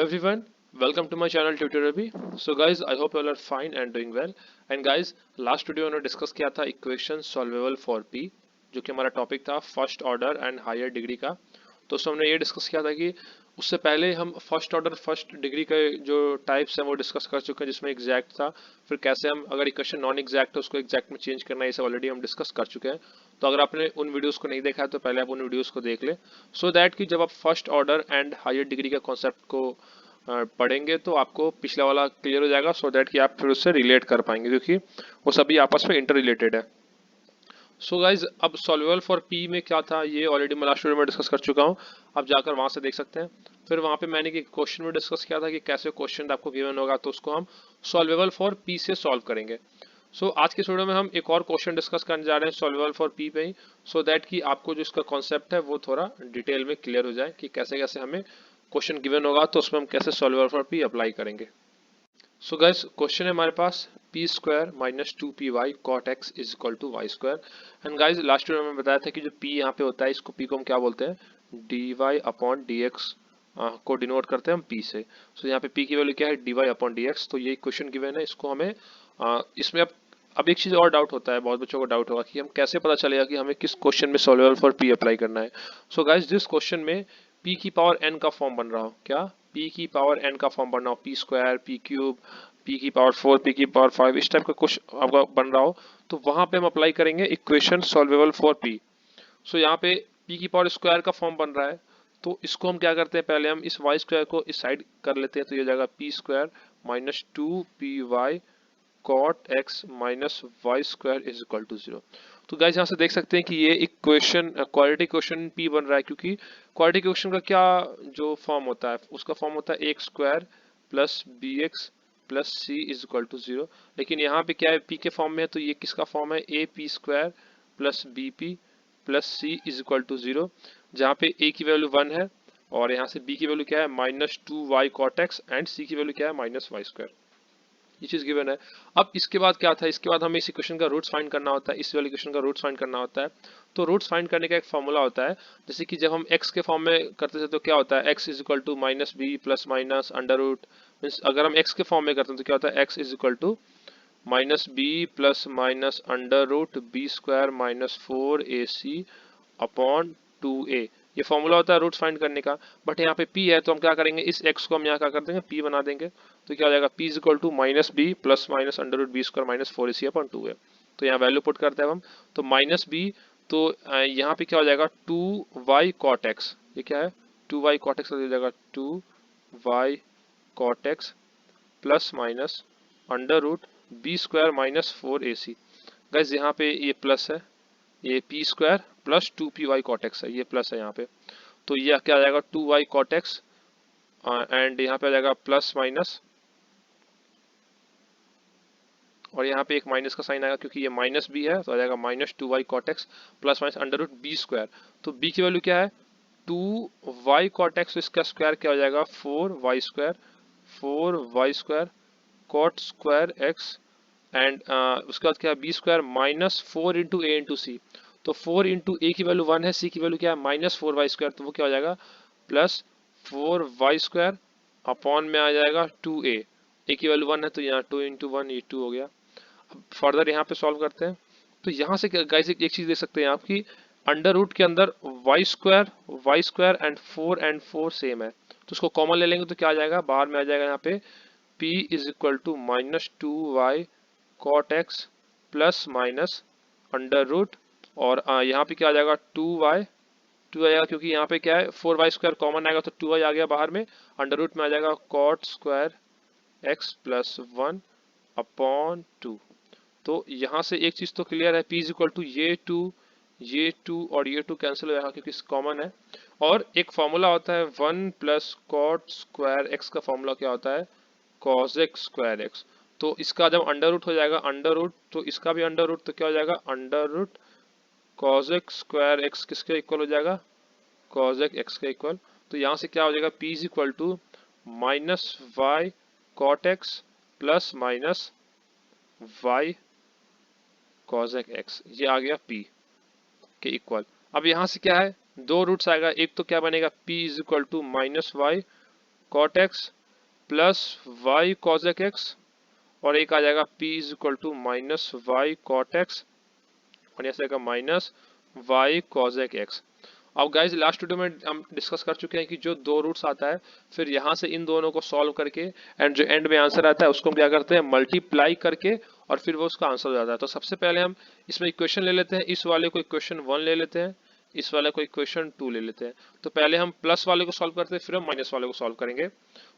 everyone, welcome to my channel Tutor Abhi. So guys, I hope you all are fine and doing well. And guys, last video में discuss किया था equation solvable for p, जो कि हमारा topic था first order and higher degree का। तो उसमें हमने ये डिस्कस किया था कि उससे पहले हम फर्स्ट ऑर्डर फर्स्ट डिग्री के जो टाइप्स हैं वो डिस्कस कर चुके हैं, जिसमें एग्जैक्ट था, फिर कैसे हम अगर इक्वेशन नॉन एग्जैक्ट है उसको एग्जैक्ट में चेंज करना है, ये सब ऑलरेडी हम डिस्कस कर चुके हैं। तो अगर आपने उन वीडियोस को नहीं देखा है तो पहले आप उन वीडियोस को देख ले, सो दैट कि जब आप first order and higher degree के कॉन्सेप्ट को पढ़ेंगे तो आपको पिछला वाला क्लियर हो जाएगा, सो दैट कि आप फिर उससे रिलेट कर पाएंगे, क्योंकि वो सभी आपस में इंटर रिलेटेड है। सो गाइज, अब सॉल्वेबल फॉर पी में क्या था ये ऑलरेडी मैं लास्ट वीडियो में डिस्कस कर चुका हूँ, आप जाकर वहां से देख सकते हैं। फिर वहां पे मैंने एक क्वेश्चन में डिस्कस किया था कि कैसे क्वेश्चन आपको गिवन होगा तो उसको हम सॉल्वेबल फॉर पी से सॉल्व करेंगे। सो आज के वीडियो में हम एक और क्वेश्चन डिस्कस करने जा रहे हैं सॉल्वेबल फॉर पी पे ही, सो दैट कि आपको जो इसका कॉन्सेप्ट है वो थोड़ा डिटेल में क्लियर हो जाए कि कैसे कैसे हमें क्वेश्चन गिवन होगा तो उसमें हम कैसे सॉल्वेबल फॉर पी अप्लाई करेंगे। सो गाइस, क्वेश्चन है हमारे पास p square minus two p y cot x is equal to y square. And guys, last video में बताया था कि जो पी यहाँ पे होता है, इसको पी को हम क्या बोलते हैं, d y upon d x को डिनोट करते हैं हम पी से। सो यहाँ पे पी की वैल्यू क्या है, d y upon d x. तो ये क्वेश्चन गिवन है, इसको हमें इसमें अब एक चीज और डाउट होता है, बहुत बच्चों को डाउट होगा कि हम कैसे पता चलेगा कि हमें किस क्वेश्चन में सॉल्वेबल फॉर पी अप्लाई करना है। सो गाइस, जिस क्वेश्चन में पी की पावर एन का फॉर्म बन रहा हो, क्या पी की पावर एन का फॉर्म बन रहा हो, P square, P cube, P की पावर 4, पी की पावर 5, इस टाइप का कुछ आपका बन रहा हो, तो वहां पे हम अप्लाई करेंगे इक्वेशन सॉल्वेबल फॉर पी। सो यहाँ पे पी की पावर स्क्वायर का फॉर्म बन रहा है, तो इसको हम क्या करते हैं, पहले हम इस वाई स्क्वायर को इस साइड कर लेते हैं, तो ये जाएगा p square minus two p y cot x minus y square is equal to 0। तो गाइस, यहाँ से देख सकते हैं कि ये इक्वेशन क्वाड्रेटिक इक्वेशन पी बन रहा है, क्योंकि क्वाड्रेटिक इक्वेशन का क्या जो फॉर्म होता है, उसका फॉर्म होता है a square plus b x plus c is equal to 0। लेकिन यहाँ पे क्या है, पी के फॉर्म में है, तो ये किसका फॉर्म है, a p square plus b p plus c is equal to 0, जहाँ पे ए की वैल्यू 1 है और यहाँ से बी की वैल्यू क्या है, minus two y cot x, and c की वैल्यू क्या है, माइनस वाई स्क्वायर। ये चीज गिवन है। अब इसके बाद क्या था, इसके बाद हमें इस इक्वेशन का रूट्स फाइंड करना होता है, इस वाले इक्वेशन का रूट्स फाइंड करना होता है। तो रूट्स फाइंड करने का एक फॉर्मूला होता है, जैसे कि जब हम x के फॉर्म में करते थे तो क्या होता है, x is equal to minus b plus minus under root, means अगर हम x के फॉर्म में करते हैं तो क्या होता है, x is equal to minus b plus minus under root b square minus 4ac upon 2a। ये फॉर्मूला होता है रूट्स फाइंड करने का। बट यहाँ पे p है तो हम क्या करेंगे, इस x को हम यहाँ क्या कर देंगे, p बना देंगे। तो क्या हो जाएगा, p is equal to minus b plus minus under root b square minus 4ac upon 2a। तो यहाँ वैल्यू पुट करते हैं हम, तो माइनस बी, तो यहाँ पे क्या हो जाएगा, 2y cot x, ये क्या है 2y cot x, हो जाएगा 2y cot x plus minus under root b square minus 4ac। Guys, यहाँ पे ये प्लस है, ये p square plus 2py cot x है, ये प्लस है यहाँ पे। तो ये क्या आ जाएगा 2y cot x, एंड यहाँ पे आ जाएगा प्लस माइनस, और यहाँ पे एक माइनस का साइन आएगा क्योंकि ये माइनस बी है, तो आ जाएगा minus 2y cot x plus minus under root b square. तो b की वैल्यू क्या है, 2y cot x, तो इसका स्क्वायर क्या हो जाएगा 4y square, 4y square cot square x, and उसके बाद क्या है बी स्क्वायर माइनस 4 इंटू ए इंटू सी। तो 4 इंटू ए की वैल्यू 1 है, सी की वैल्यू क्या है माइनस 4y स्क्वायर, तो वो क्या हो जाएगा प्लस 4y स्क्वायर अपॉन में आ जाएगा 2a। ए की वैल्यू 1 है तो यहाँ 2 इंटू 1, ये 2 हो गया। अब फर्दर यहाँ पे सॉल्व करते हैं, तो यहाँ से गाइस एक चीज देख सकते हैं आप कि अंडर रूट के अंदर वाई स्क्वायर एंड 4 सेम है, तो उसको कॉमन ले लेंगे तो क्या आ जाएगा, बाहर में आ जाएगा यहाँ पे p is equal to minus 2y cot x plus minus under root, और यहाँ पे क्या आ जाएगा 2 आएगा, क्योंकि यहाँ पे क्या है 4y स्क्वायर कॉमन आएगा तो 2y आ गया बाहर में, अंडर रूट में आ जाएगा cot square x plus 1 upon 2। तो यहाँ से एक चीज तो क्लियर है, p इज इक्वल टू ये 2 और ये 2 कैंसिल हो जाएगा क्योंकि कॉमन है। और एक फॉर्मूला होता है 1 प्लस कॉट स्क्वायर एक्स, का फॉर्मूला क्या होता है, cos x स्क्वायर एक्स। तो इसका जब अंडर रूट हो जाएगा अंडर रूट, तो इसका भी अंडर रूट, तो क्या हो जाएगा under root cos x square x किसके इक्वल हो जाएगा, cos x के इक्वल। तो यहाँ से क्या हो जाएगा, p is equal to minus y cot x plus minus y cos x, ये आ गया p के इक्वल। अब यहाँ से क्या है, दो रूट्स आएगा, एक तो क्या बनेगा p is equal to minus y cot x plus y cosec x, और एक आ जाएगा p is equal to minus y cot x, और यहाँ से आएगा माइनस वाई कॉजेक एक्स। अब गाइज लास्ट वीडियो में हम डिस्कस कर चुके हैं कि जो दो रूट्स आता है, फिर यहाँ से इन दोनों को सॉल्व करके एंड जो एंड में आंसर आता है उसको हम क्या करते हैं, मल्टीप्लाई करके, और फिर वो उसका आंसर हो जाता है। तो सबसे पहले हम इसमें इक्वेशन ले लेते हैं, इस वाले को इक्वेशन 1 ले लेते हैं, इस वाले को इक्वेशन 2 ले लेते हैं। तो पहले हम प्लस वाले को सॉल्व करते हैं, फिर हम माइनस वाले को सॉल्व करेंगे।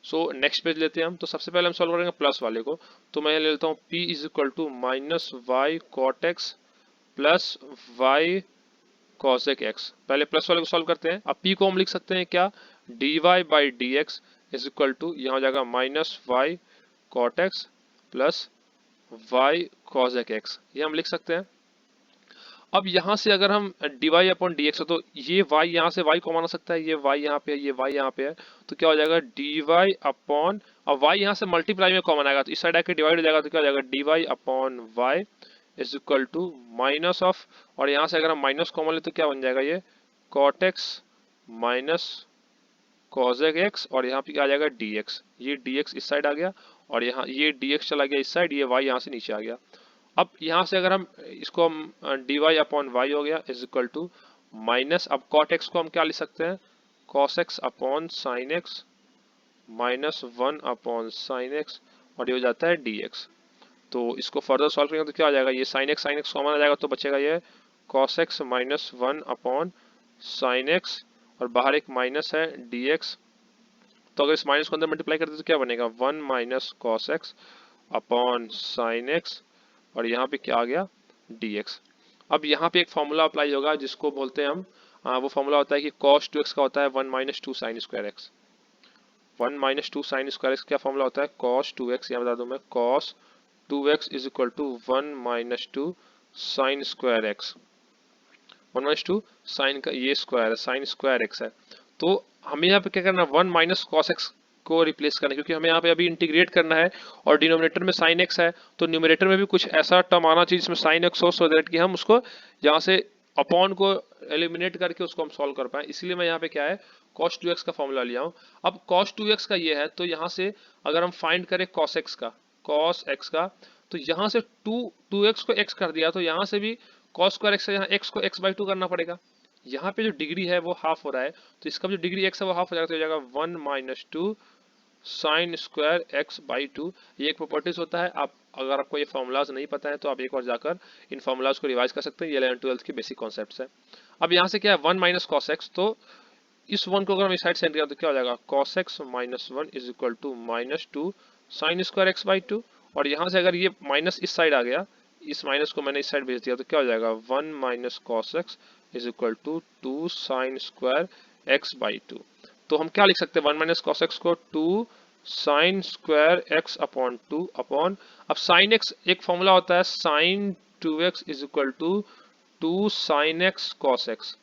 सो नेक्स्ट पेज लेते हैं हम। तो सबसे पहले हम सॉल्व करेंगे प्लस वाले को। तो मैं ले लेता हूँ p is equal to minus y cot x plus y cosec x. पहले प्लस वाले को सॉल्व करते हैं। अब p को हम लिख सकते हैं क्या, dy by d x is equal to, यहाँ हो जाएगा minus y cot x plus y cosec x, ये हम लिख सकते हैं। अब यहाँ से अगर हम dy अपॉन डी एक्स, तो ये y यहाँ से y कॉमन आ सकता है, ये y यहाँ पे है, ये y यहाँ पे है, तो क्या हो जाएगा dy अपॉन, अब y यहाँ से मल्टीप्लाई में कॉमन आएगा तो इस साइड आके डिवाइड हो जाएगा, तो क्या हो जाएगा dy upon y is equal to minus of, और यहाँ से अगर हम माइनस कॉमन ले तो क्या बन जाएगा ये cot x minus cosec x, और यहाँ पे क्या आ जाएगा dx, ये dx इस साइड आ गया, और यहाँ ये dx चला गया इस साइड, ये y यहाँ से नीचे आ गया। अब यहाँ से अगर हम इसको हम dy अपॉन वाई हो गया इज इक्वल टू माइनस, अब कॉट एक्स को हम क्या लिख सकते हैं, cos x upon sine x minus 1 upon sine x, और ये हो जाता है dx। तो इसको फर्दर सॉल्व करेंगे तो क्या आ जाएगा, ये साइन एक्स कॉमन आ जाएगा, तो बचेगा ये cos x minus 1 upon sine x, और बाहर एक माइनस है dx। तो अगर इस माइनस को अंदर मल्टीप्लाई करते तो क्या बनेगा 1 minus cos x upon sine x, और यहाँ पे क्या आ गया dx। अब यहाँ पे एक फॉर्मूला अप्लाई होगा जिसको बोलते हैं हम, वो फॉर्मूला होता है कि cos 2x का होता है 1 minus 2 sine square x. 1 minus 2 sine square x क्या फॉर्मूला होता है, cos 2x, यहाँ बता दूं मैं, cos 2x is equal to 1 minus 2 sine square x. 1 minus 2 sine का ये स्क्वायर है, साइन स्क्वायर एक्स है। तो हमें यहाँ पे क्या करना है, 1 माइनस कॉस एक्स को रिप्लेस करना है, क्योंकि हमें यहाँ पे अभी इंटीग्रेट करना है, और डिनोमिनेटर में साइन एक्स है, तो न्यूमरेटर में भी कुछ ऐसा टर्म आना चाहिए जिसमें साइन एक्स हो, सो दैट कि हम उसको यहाँ से अपॉन को एलिमिनेट करके उसको हम सॉल्व कर पाए। इसलिए मैं यहाँ पे क्या है cos 2x का फॉर्मूला लिया हूँ। अब cos 2x का ये है, तो यहाँ से अगर हम फाइंड करें cos x का, तो यहाँ से 2x को x कर दिया, तो यहाँ से भी cos स्क्वायर x है, यहाँ x को x बाई 2 करना पड़ेगा। यहाँ पे जो डिग्री है वो हाफ हो रहा है, तो इसका जो डिग्री x है वो हाफ हो जाएगा, तो हो जाएगा 1 minus 2 sine square x by 2। ये एक प्रॉपर्टीज होता है। आप अगर आपको ये फॉर्मूलाज नहीं पता है तो आप एक बार जाकर इन फॉर्मूलाज को रिवाइज कर सकते हैं, ये 11th-12th के बेसिक कॉन्सेप्ट्स है। अब यहाँ से क्या है 1 माइनस कॉस एक्स, तो इस 1 को अगर हम इस साइड सेंड किया तो क्या हो जाएगा cos x minus 1 is equal to minus 2 sine square x by 2, और यहाँ से अगर ये माइनस इस साइड आ गया, इस माइनस को मैंने इस साइड भेज दिया, तो क्या हो जाएगा 1 minus cos x is equal to 2 sine square x by 2। तो हम क्या लिख सकते हैं 1 माइनस कॉस एक्स को 2 sine square x upon 2 upon, अब साइन एक्स एक फॉर्मूला होता है sine 2x is equal to 2 sine x cos x,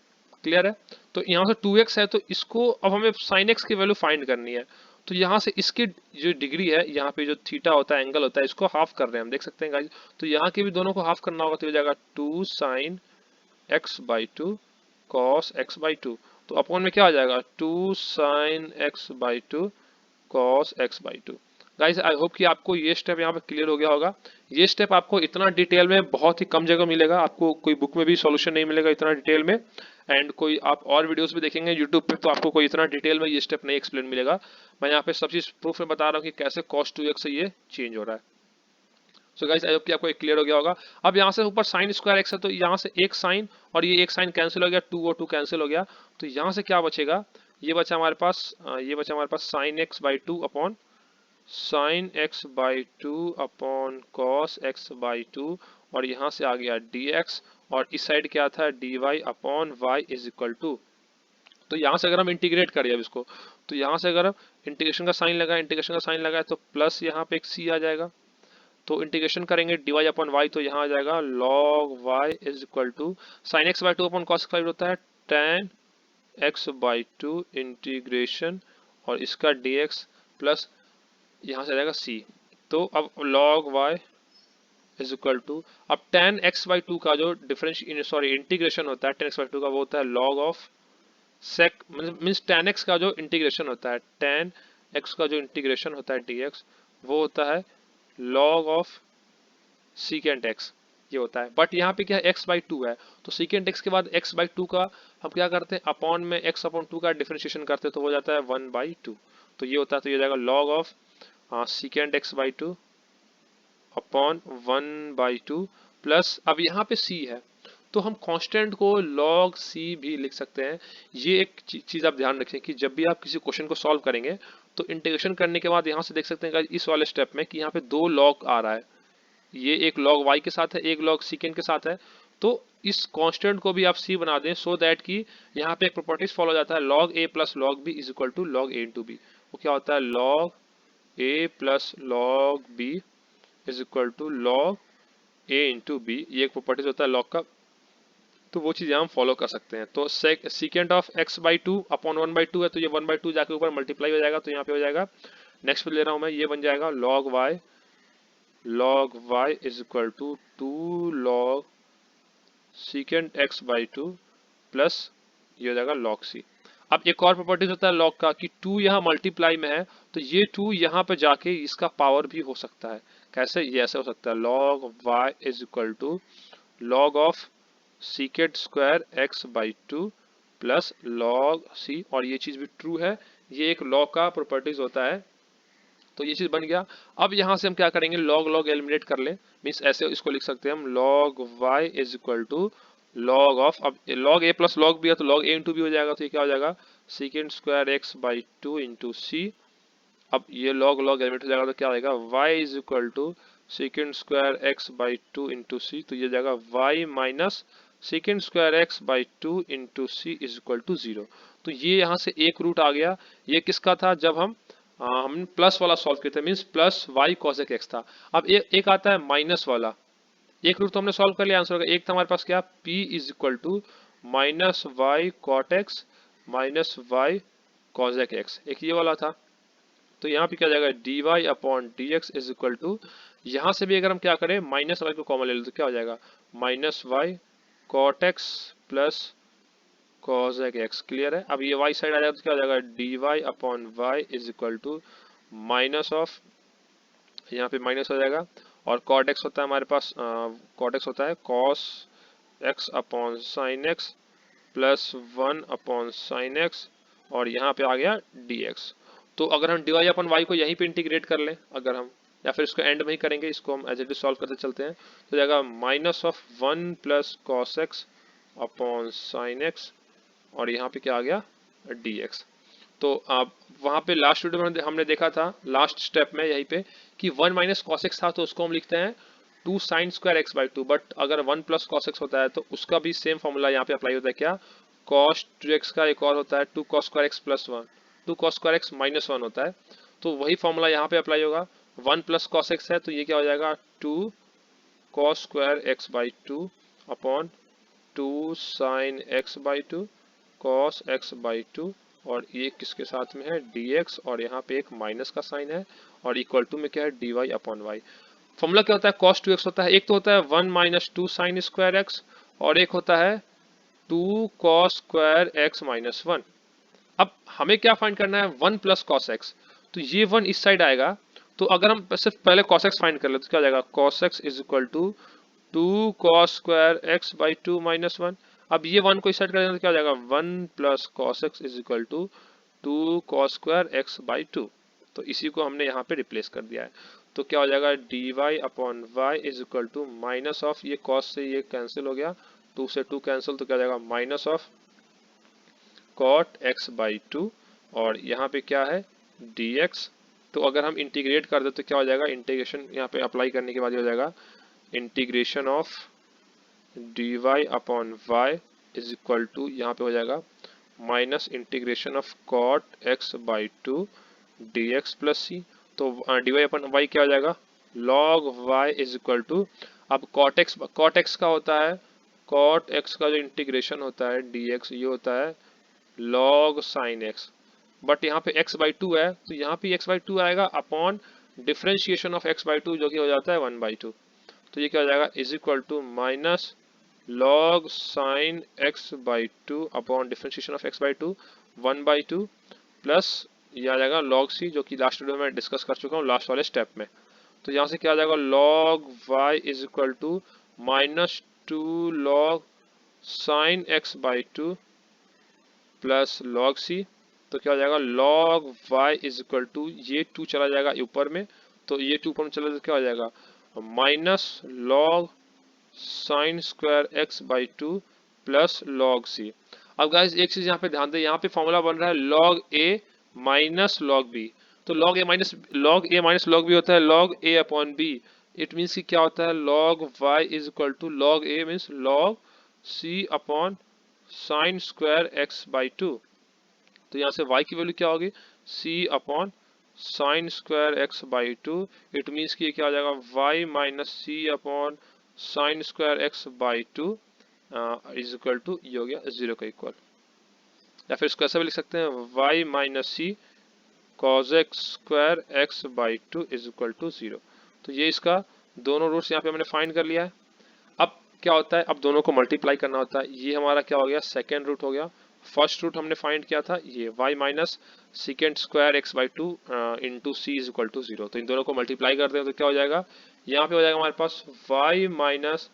clear है। तो यहाँ से 2x है, तो इसको अब हमें sin x की वैल्यू फाइंड करनी है, तो यहाँ से इसकी जो डिग्री है, यहाँ पे जो थीटा होता है, एंगल होता है, इसको हाफ कर रहे हैं हम, देख सकते हैं गाइस। तो यहाँ के भी दोनों को हाफ करना होगा, तो हो जाएगा 2 sine x by 2 cos x by 2, तो अपॉन में क्या आ जाएगा 2 sine x by 2 cos x by 2। Guys I hope कि आपको ये स्टेप यहाँ पे क्लियर हो गया होगा। ये स्टेप आपको इतना डिटेल में बहुत ही कम जगह मिलेगा, आपको कोई बुक में भी सॉल्यूशन नहीं मिलेगा इतना डिटेल में, एंड कोई आप और वीडियोस भी देखेंगे यूट्यूब पे तो आपको कोई इतना डिटेल में ये स्टेप नहीं एक्सप्लेन मिलेगा। मैं यहाँ पे सब चीज प्रूफ में बता रहा हूँ कि कैसे cos 2x से ये चेंज हो रहा है। सो गाइस आई होप कि आपको एक क्लियर हो गया होगा। अब यहाँ से ऊपर साइन स्क्वायर एक्स है, तो यहाँ से एक साइन और ये एक साइन कैंसिल हो गया, 2 और 2 कैंसिल हो गया, तो यहाँ से क्या बचेगा, ये बचा हमारे पास sine x by 2 upon sine x by 2 upon cos x by 2, और यहाँ से आ गया dx, और इस साइड क्या था dy upon y is equal to, तो यहाँ से अगर हम इंटीग्रेट करें अब इसको, तो यहाँ से अगर हम इंटीग्रेशन का साइन लगाए तो प्लस यहाँ पे एक c आ जाएगा, तो इंटीग्रेशन करेंगे dy अपॉन वाई, तो यहाँ आ जाएगा log y is equal to sine x by 2 upon cos x by होता है tan x बाई 2 इंटीग्रेशन, और इसका dx प्लस यहाँ से आ जाएगा c, तो अब log y is equal to, अब tan x बाई 2 का जो इंटीग्रेशन होता है tan x बाई 2 का, वो होता है log of sec means tan x का जो इंटीग्रेशन होता है tan x का जो इंटीग्रेशन होता है dx वो होता है log ऑफ सीकेंट x, ये होता है। बट यहाँ पे क्या है, x बाई टू है, तो सीकेंट x के बाद x बाई टू का हम क्या करते हैं, अपॉन में x अपॉन टू का डिफरेंशिएशन करते हैं तो हो जाता है 1/2। तो ये होता है, तो ये हो जाएगा log of secant x by two upon 1/2 plus, अब यहाँ पे c है तो हम कांस्टेंट को log c भी लिख सकते हैं। ये एक चीज आप ध्यान रखें कि जब भी आप किसी क्वेश्चन को सॉल्व करेंगे तो इंटीग्रेशन करने के बाद यहाँ से देख सकते हैं इस वाले स्टेप में कि यहाँ पे दो log आ रहा है, ये एक log y के साथ है, एक log secant के साथ है। तो इस कांस्टेंट को भी आप c बना दें सो दैट कि यहाँ पे एक प्रॉपर्टीज फॉलो जाता है, log a plus log b is equal to log a into b. वो क्या होता है, log a plus log b is equal to log a into b, ये एक प्रॉपर्टीज होता है log का, तो वो चीज़ हम फॉलो कर सकते हैं। तो secant of x by two upon 1/2 है, तो ये 1/2 जाके ऊपर मल्टीप्लाई हो जाएगा, तो यहाँ पे हो जाएगा, नेक्स्ट पे ले रहा हूँ मैं, ये बन जाएगा log y is equal to 2 log secant x by two plus ये हो जाएगा log c। अब एक और प्रॉपर्टीज होता है log का कि 2 यहाँ मल्टीप्लाई में है तो ये 2 यहाँ पे जाके इसका पावर भी हो सकता है। कैसे, ये ऐसे हो सकता है, log y is equal to log of secant square x by two plus log c, और ये चीज भी ट्रू है, ये एक log का प्रॉपर्टीज होता है, तो ये चीज बन गया। अब यहाँ से हम क्या करेंगे, log एलिमिनेट कर ले, मीन्स ऐसे इसको लिख सकते हैं हम, log y is equal to log of, अब log a plus log b है तो log a इंटू बी हो जाएगा, तो ये क्या हो जाएगा, secant square x by two into c. अब ये log एलिमिनेट हो जाएगा तो क्या आएगा, y is equal to secant square x by two into c, तो ये जाएगा y minus secant square x by two into C is equal to 0। तो ये यहाँ से एक रूट आ गया, ये किसका था, जब हम प्लस वाला सॉल्व किए थे, means plus y cosec x था। अब एक आता है माइनस वाला, एक रूट तो हमने सॉल्व कर लिया, आंसर होगा। एक था हमारे पास क्या, p is equal to minus y cot x minus y cosec x, एक ये वाला था। तो यहाँ पे क्या जाएगा, d y upon d x is equal to, यहाँ से भी अगर हम क्या करें माइनस वाई को कॉमन ले लें तो क्या हो जाएगा, minus y cot x plus cosec x, clear है। अब ये y साइड आ जाएगा तो क्या हो जाएगा, dy upon y is equal to minus of, यहाँ पे माइनस हो जाएगा, और cot x होता है हमारे पास, cot x होता है cos x upon sine x plus 1 upon sine x, और यहाँ पे आ गया dx। तो अगर हम dy अपॉन y को यहीं पे इंटीग्रेट कर लें, अगर हम, या फिर इसको एंड में ही करेंगे, इसको हम एज इट इज सॉल्व करते चलते हैं, तो जाएगा minus of 1 plus cos x upon sine x, और यहाँ पे क्या आ गया, dx। तो आप वहाँ पे लास्ट वीडियो में हमने देखा था, लास्ट स्टेप में यहीं पे, कि 1 माइनस कॉस एक्स था तो उसको हम लिखते हैं 2 sine square x by to, but अगर 1 प्लस कॉस एक्स होता है तो उसका भी सेम फॉर्मूला यहाँ पे अप्लाई होता है, क्या, कॉस 2x का एक और होता है 2 cos square x plus 1, 2 cos square x minus 1 होता है, तो वही फॉर्मूला यहाँ पे अप्लाई होगा। 1 प्लस कॉस एक्स है तो ये क्या हो जाएगा, 2 cos square x by two upon 2 sine x by to cos x by two, और ये किसके साथ में है, dx, और यहाँ पे एक माइनस का साइन है, और इक्वल टू में क्या है, dy अपॉन वाई। फॉर्मूला क्या होता है, cos 2x होता है, एक तो होता है 1 माइनस 2 साइन स्क्वायर एक्स, और एक होता है 2 cos स्क्वायर एक्स माइनस 1। अब हमें क्या फाइंड करना है, 1 प्लस cos x, तो ये 1 इस साइड आएगा, तो अगर हम सिर्फ पहले cos x फाइंड कर ले तो क्या हो जाएगा, cos x is equal to 2 cos square x by two minus 1। अब ये 1 को इस साइड कर देना तो क्या हो जाएगा, 1 plus cos x is equal to 2 cos square x by two. तो इसी को हमने यहाँ पे रिप्लेस कर दिया है, तो क्या हो जाएगा, d y upon y is equal to minus of, ये कॉस से ये कैंसिल हो गया, 2 से 2 कैंसिल, तो क्या हो जाएगा, minus of cot x by two, और यहाँ पे क्या है, डी एक्स। तो अगर हम इंटीग्रेट कर दे तो क्या हो जाएगा, इंटीग्रेशन यहाँ पे अप्लाई करने के बाद हो जाएगा, integration of d y upon y is equal to, यहाँ पे हो जाएगा minus integration of cot x by two d x plus c. तो डी वाई अपॉन वाई क्या हो जाएगा, log y is equal to, अब कॉट एक्स का होता है, कॉट एक्स का जो इंटीग्रेशन होता है डी एक्स, ये होता है लॉग साइन एक्स, बट यहाँ पे x बाई टू है तो यहाँ पे x बाई टू आएगा upon differentiation of x by to, जो कि हो जाता है 1/2। तो ये क्या हो जाएगा, is equal to minus log sine x by two upon differentiation of x by two 1/2 plus ये आ जाएगा log c, जो कि लास्ट वीडियो में डिस्कस कर चुका हूँ लास्ट वाले स्टेप में। तो यहाँ से क्या आ जाएगा, log y is equal to -2 log sin x by 2 plus log c। तो क्या हो जाएगा, log y is equal to, ये 2 चला जाएगा ऊपर में, तो ये 2 ऊपर में चला जाएगा, तो क्या हो जाएगा, minus log sin square x by 2 plus log c। अब गाइस एक चीज यहाँ पे ध्यान दें, यहाँ पे फॉर्मूला बन रहा है log a minus log b। तो log a minus log b होता है log a upon b। It means कि क्या होता है, log y is equal to log a means log c upon sine square x by 2। तो यहाँ से y की वैल्यू क्या होगी, c upon sine square x by 2। It means कि ये क्या हो जाएगा, y minus c upon sine square x by 2 is equal to, ये हो गया 0 का इक्वल। या फिर इसको ऐसा भी लिख सकते हैं, y minus c cos x square x by 2 is equal to 0। तो ये इसका दोनों रूट्स यहाँ पे हमने फाइंड कर लिया है। अब क्या होता है, अब दोनों को मल्टीप्लाई करना होता है। ये हमारा क्या हो गया, सेकेंड रूट हो गया। फर्स्ट रूट हमने फाइंड किया था ये y minus second square x by 2 into C is equal to 0। तो इन दोनों को मल्टीप्लाई करते हैं तो क्या हो जाएगा, यहाँ पे हो जाएगा हमारे पास y minus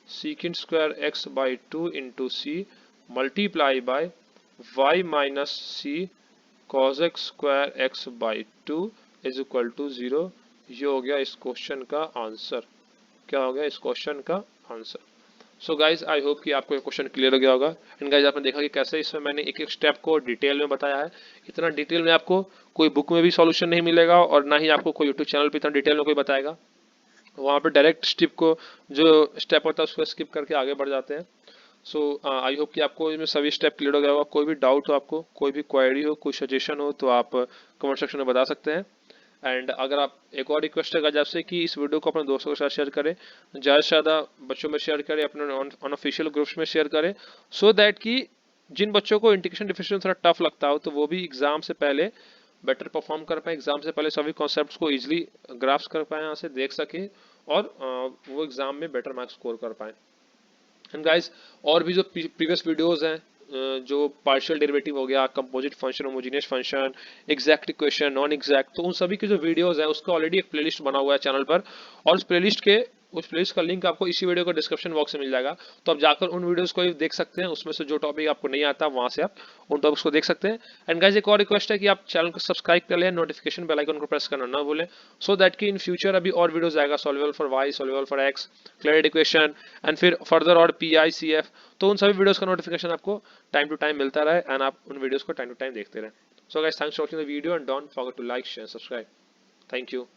second square x by 2 into C multiply by y minus C cos x square x by 2 is equal to 0। ये हो गया इस क्वेश्चन का आंसर। क्या हो गया इस क्वेश्चन का answer. So guys I hope कि आपको ये क्वेश्चन क्लियर हो गया होगा। एंड गाइज आपने देखा कि कैसे इसमें मैंने एक एक स्टेप को डिटेल में बताया है। इतना डिटेल में आपको कोई बुक में भी सॉल्यूशन नहीं मिलेगा और ना ही आपको कोई यूट्यूब चैनल पे इतना डिटेल में कोई बताएगा। वहाँ पे डायरेक्ट स्टेप को, जो स्टेप होता है उसको स्किप करके आगे बढ़ जाते हैं। सो आई होप कि आपको इसमें सभी स्टेप क्लियर हो गया होगा। कोई भी डाउट हो आपको, कोई भी क्वेरी हो, कोई सजेशन हो तो आप कमेंट सेक्शन में बता सकते हैं। एंड अगर आप, एक और रिक्वेस्ट है आपसे कि इस वीडियो को अपने दोस्तों के साथ शेयर करें, ज़्यादा से ज़्यादा बच्चों में शेयर करें, अपने अनऑफिशियल ग्रुप्स में शेयर करें, सो दैट कि जिन बच्चों को इंटीग्रेशन डिफिशिएंसी थोड़ा टफ लगता हो तो वो भी एग्जाम से पहले बेटर परफॉर्म कर पाए, एग्जाम से पहले सभी कॉन्सेप्ट्स को इजीली ग्रास्प कर पाए, यहाँ से देख सके और वो एग्जाम में बेटर मार्क्स स्कोर कर पाए। एंड गाइस और भी जो प्रीवियस वीडियोस हैं, जो पार्शियल डेरिवेटिव हो गया, composite function, homogeneous function, exact equation, non exact, तो उन सभी के जो वीडियोस हैं उसका ऑलरेडी एक प्लेलिस्ट बना हुआ है चैनल पर। और उस प्लेलिस्ट का लिंक आपको इसी वीडियो का डिस्क्रिप्शन बॉक्स में मिल जाएगा। तो आप जाकर उन वीडियोस को भी देख सकते हैं, उसमें से जो टॉपिक आपको नहीं आता वहां से आप उन टॉपिक्स को देख सकते हैं। एंड गाइस एक और रिक्वेस्ट है कि आप चैनल को सब्सक्राइब कर लें, नोटिफिकेशन बेल आइकन को प्रेस करना ना भूलें, सो दैट कि इन फ्यूचर अभी और वीडियोस आएगा, solvable for Y, solvable for X, clear equation and फिर फर्दर और पी आई सी एफ। तो उन सभी वीडियोस का नोटिफिकेशन आपको टाइम टू टाइम मिलता रहे एंड आप उन वीडियोस को टाइम टू टाइम देखते रहें। So guys thanks for watching the video and don't forget to like, share, subscribe. Thank you.